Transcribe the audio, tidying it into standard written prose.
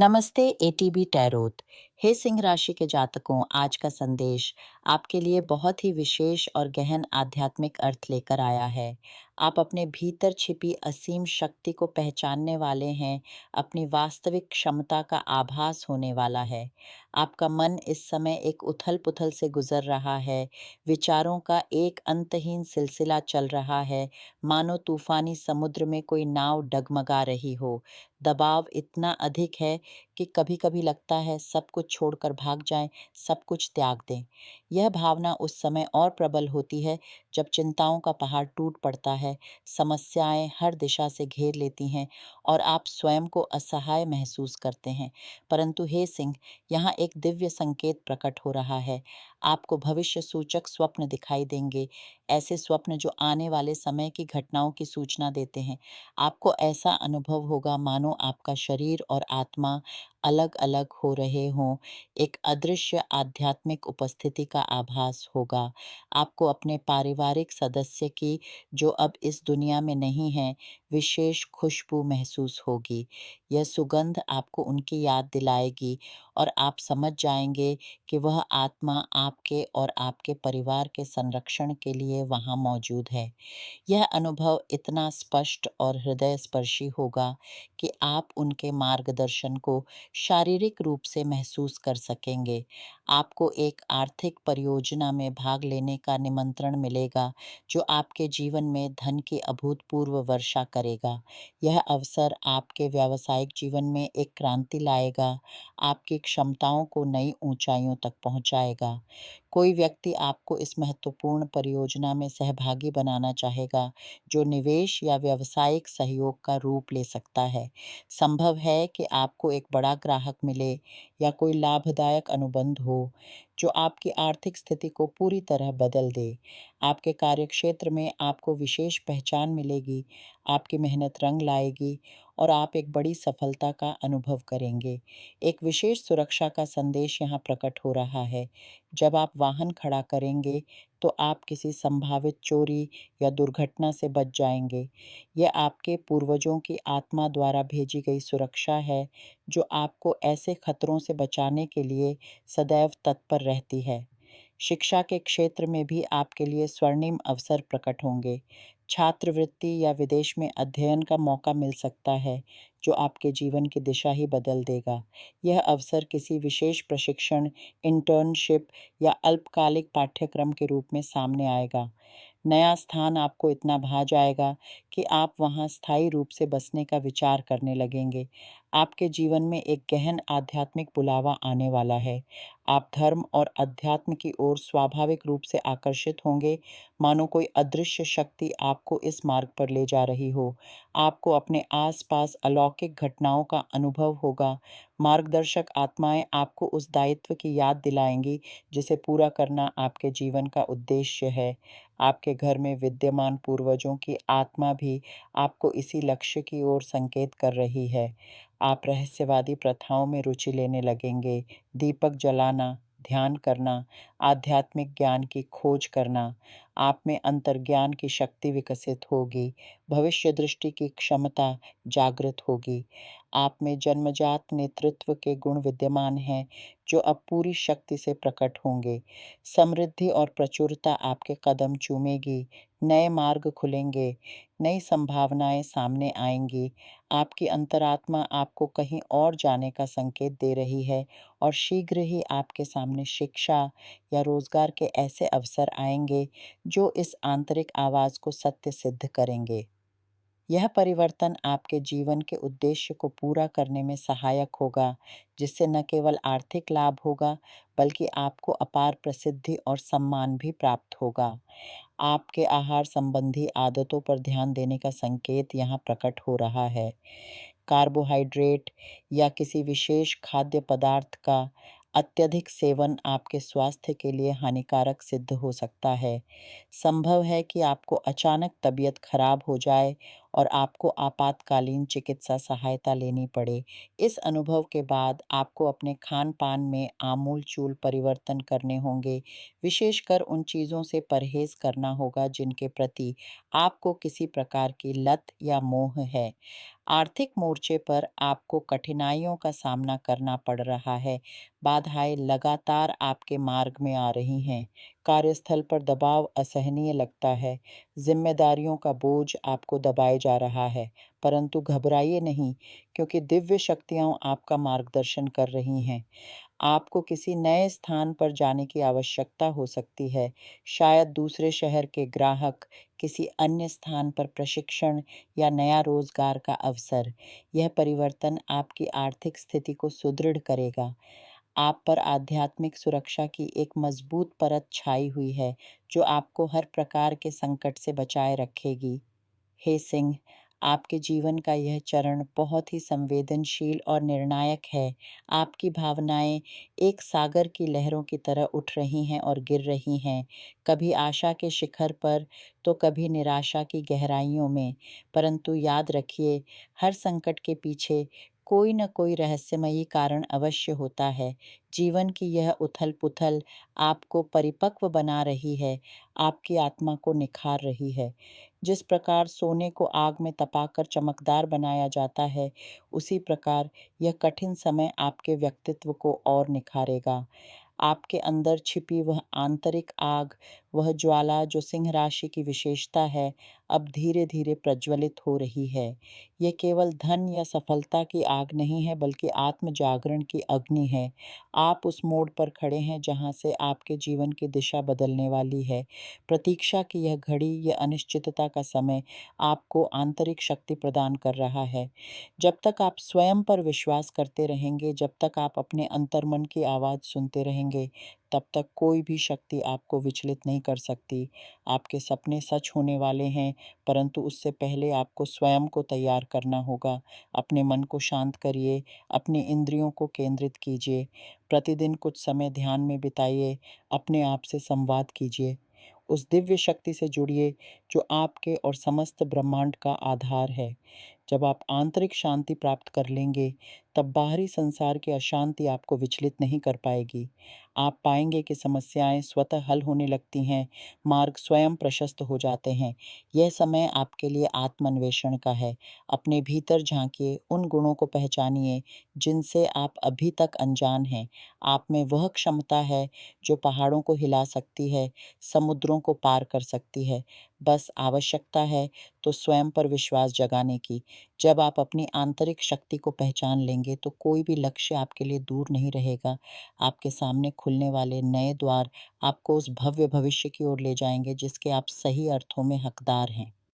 नमस्ते ATB tarot. हे सिंह राशि के जातकों, आज का संदेश आपके लिए बहुत ही विशेष और गहन आध्यात्मिक अर्थ लेकर आया है। आप अपने भीतर छिपी असीम शक्ति को पहचानने वाले हैं। अपनी वास्तविक क्षमता का आभास होने वाला है। आपका मन इस समय एक उथल-पुथल से गुजर रहा है। विचारों का एक अंतहीन सिलसिला चल रहा है, मानो तूफानी समुद्र में कोई नाव डगमगा रही हो। दबाव इतना अधिक है कि कभी-कभी लगता है सब कुछ छोड़कर भाग जाएं, सब कुछ त्याग दें। यह भावना उस समय और प्रबल होती है जब चिंताओं का पहाड़ टूट पड़ता है, समस्याएं हर दिशा से घेर लेती हैं और आप स्वयं को असहाय महसूस करते हैं। परंतु हे सिंह, यहाँ एक दिव्य संकेत प्रकट हो रहा है। आपको भविष्य सूचक स्वप्न दिखाई देंगे, ऐसे स्वप्न जो आने वाले समय की घटनाओं की सूचना देते हैं। आपको ऐसा अनुभव होगा मानो आपका शरीर और आत्मा अलग-अलग हो रहे हों। एक अदृश्य आध्यात्मिक उपस्थिति का आभास होगा। आपको अपने पारिवारिक सदस्य की, जो अब इस दुनिया में नहीं है, विशेष खुशबू महसूस होगी। यह सुगंध आपको उनकी याद दिलाएगी और आप समझ जाएंगे कि वह आत्मा आपके और आपके परिवार के संरक्षण के लिए वहाँ मौजूद है। यह अनुभव इतना स्पष्ट और हृदयस्पर्शी होगा कि आप उनके मार्गदर्शन को शारीरिक रूप से महसूस कर सकेंगे। आपको एक आर्थिक परियोजना में भाग लेने का निमंत्रण मिलेगा, जो आपके जीवन में धन की अभूतपूर्व वर्षा करेगा। यह अवसर आपके व्यावसायिक जीवन में एक क्रांति लाएगा, आपकी क्षमताओं को नई ऊंचाइयों तक पहुंचाएगा। कोई व्यक्ति आपको इस महत्वपूर्ण परियोजना में सहभागी बनाना चाहेगा, जो निवेश या व्यावसायिक सहयोग का रूप ले सकता है। संभव है कि आपको एक बड़ा ग्राहक मिले या कोई लाभदायक अनुबंध हो, जो आपकी आर्थिक स्थिति को पूरी तरह बदल दे। आपके कार्यक्षेत्र में आपको विशेष पहचान मिलेगी, आपकी मेहनत रंग लाएगी और आप एक बड़ी सफलता का अनुभव करेंगे। एक विशेष सुरक्षा का संदेश यहाँ प्रकट हो रहा है। जब आप वाहन खड़ा करेंगे, तो आप किसी संभावित चोरी या दुर्घटना से बच जाएंगे। यह आपके पूर्वजों की आत्मा द्वारा भेजी गई सुरक्षा है, जो आपको ऐसे खतरों से बचाने के लिए सदैव तत्पर रहती है। शिक्षा के क्षेत्र में भी आपके लिए स्वर्णिम अवसर प्रकट होंगे। छात्रवृत्ति या विदेश में अध्ययन का मौका मिल सकता है, जो आपके जीवन की दिशा ही बदल देगा। यह अवसर किसी विशेष प्रशिक्षण, इंटर्नशिप या अल्पकालिक पाठ्यक्रम के रूप में सामने आएगा। नया स्थान आपको इतना भा जाएगा कि आप वहाँ स्थायी रूप से बसने का विचार करने लगेंगे। आपके जीवन में एक गहन आध्यात्मिक बुलावा आने वाला है। आप धर्म और अध्यात्म की ओर स्वाभाविक रूप से आकर्षित होंगे, मानो कोई अदृश्य शक्ति आपको इस मार्ग पर ले जा रही हो। आपको अपने आसपास अलौकिक घटनाओं का अनुभव होगा। मार्गदर्शक आत्माएं आपको उस दायित्व की याद दिलाएंगी, जिसे पूरा करना आपके जीवन का उद्देश्य है। आपके घर में विद्यमान पूर्वजों की आत्मा भी आपको इसी लक्ष्य की ओर संकेत कर रही है। आप रहस्यवादी प्रथाओं में रुचि लेने लगेंगे। दीपक जलाना, ध्यान करना, आध्यात्मिक ज्ञान की खोज करना। आप में अंतर्ज्ञान की शक्ति विकसित होगी। भविष्य दृष्टि की क्षमता जागृत होगी। आप में जन्मजात नेतृत्व के गुण विद्यमान हैं, जो अब पूरी शक्ति से प्रकट होंगे। समृद्धि और प्रचुरता आपके कदम चूमेगी। नए मार्ग खुलेंगे, नई संभावनाएं सामने आएंगी। आपकी अंतरात्मा आपको कहीं और जाने का संकेत दे रही है और शीघ्र ही आपके सामने शिक्षा या रोजगार के ऐसे अवसर आएंगे, जो इस आंतरिक आवाज को सत्य सिद्ध करेंगे। यह परिवर्तन आपके जीवन के उद्देश्य को पूरा करने में सहायक होगा, जिससे न केवल आर्थिक लाभ होगा, बल्कि आपको अपार प्रसिद्धि और सम्मान भी प्राप्त होगा। आपके आहार संबंधी आदतों पर ध्यान देने का संकेत यहाँ प्रकट हो रहा है। कार्बोहाइड्रेट या किसी विशेष खाद्य पदार्थ का अत्यधिक सेवन आपके स्वास्थ्य के लिए हानिकारक सिद्ध हो सकता है। संभव है कि आपको अचानक तबीयत खराब हो जाए और आपको आपातकालीन चिकित्सा सहायता लेनी पड़े। इस अनुभव के बाद आपको अपने खान-पान में आमूल-चूल परिवर्तन करने होंगे, विशेषकर उन चीज़ों से परहेज़ करना होगा जिनके प्रति आपको किसी प्रकार की लत या मोह है। आर्थिक मोर्चे पर आपको कठिनाइयों का सामना करना पड़ रहा है। बाधाएँ लगातार आपके मार्ग में आ रही हैं। कार्यस्थल पर दबाव असहनीय लगता है। ज़िम्मेदारियों का बोझ आपको दबाए जा रहा है। परंतु घबराइए नहीं, क्योंकि दिव्य शक्तियाँ आपका मार्गदर्शन कर रही हैं। आपको किसी नए स्थान पर जाने की आवश्यकता हो सकती है। शायद दूसरे शहर के ग्राहक, किसी अन्य स्थान पर प्रशिक्षण या नया रोज़गार का अवसर। यह परिवर्तन आपकी आर्थिक स्थिति को सुदृढ़ करेगा। आप पर आध्यात्मिक सुरक्षा की एक मज़बूत परत छाई हुई है, जो आपको हर प्रकार के संकट से बचाए रखेगी। हे सिंह, आपके जीवन का यह चरण बहुत ही संवेदनशील और निर्णायक है। आपकी भावनाएँ एक सागर की लहरों की तरह उठ रही हैं और गिर रही हैं, कभी आशा के शिखर पर, तो कभी निराशा की गहराइयों में। परंतु याद रखिए, हर संकट के पीछे कोई न कोई रहस्यमयी कारण अवश्य होता है। जीवन की यह उथल-पुथल आपको परिपक्व बना रही है, आपकी आत्मा को निखार रही है। जिस प्रकार सोने को आग में तपाकर चमकदार बनाया जाता है, उसी प्रकार यह कठिन समय आपके व्यक्तित्व को और निखारेगा। आपके अंदर छिपी वह आंतरिक आग, वह ज्वाला जो सिंह राशि की विशेषता है, अब धीरे-धीरे प्रज्वलित हो रही है। ये केवल धन या सफलता की आग नहीं है, बल्कि आत्म जागरण की अग्नि है। आप उस मोड़ पर खड़े हैं जहाँ से आपके जीवन की दिशा बदलने वाली है। प्रतीक्षा की यह घड़ी, यह अनिश्चितता का समय आपको आंतरिक शक्ति प्रदान कर रहा है। जब तक आप स्वयं पर विश्वास करते रहेंगे, जब तक आप अपने अंतर्मन की आवाज़ सुनते रहेंगे, तब तक कोई भी शक्ति आपको विचलित नहीं कर सकती। आपके सपने सच होने वाले हैं, परंतु उससे पहले आपको स्वयं को तैयार करना होगा। अपने मन को शांत करिए, अपनी इंद्रियों को केंद्रित कीजिए। प्रतिदिन कुछ समय ध्यान में बिताइए, अपने आप से संवाद कीजिए। उस दिव्य शक्ति से जुड़िए जो आपके और समस्त ब्रह्मांड का आधार है। जब आप आंतरिक शांति प्राप्त कर लेंगे, तब बाहरी संसार की अशांति आपको विचलित नहीं कर पाएगी। आप पाएंगे कि समस्याएं स्वतः हल होने लगती हैं, मार्ग स्वयं प्रशस्त हो जाते हैं। यह समय आपके लिए आत्मान्वेषण का है। अपने भीतर झांकिए, उन गुणों को पहचानिए जिनसे आप अभी तक अनजान हैं। आप में वह क्षमता है जो पहाड़ों को हिला सकती है, समुद्रों को पार कर सकती है। बस आवश्यकता है तो स्वयं पर विश्वास जगाने की। जब आप अपनी आंतरिक शक्ति को पहचान लेंगे, तो कोई भी लक्ष्य आपके लिए दूर नहीं रहेगा। आपके सामने खुलने वाले नए द्वार आपको उस भव्य भविष्य की ओर ले जाएँगे जिसके आप सही अर्थों में हकदार हैं।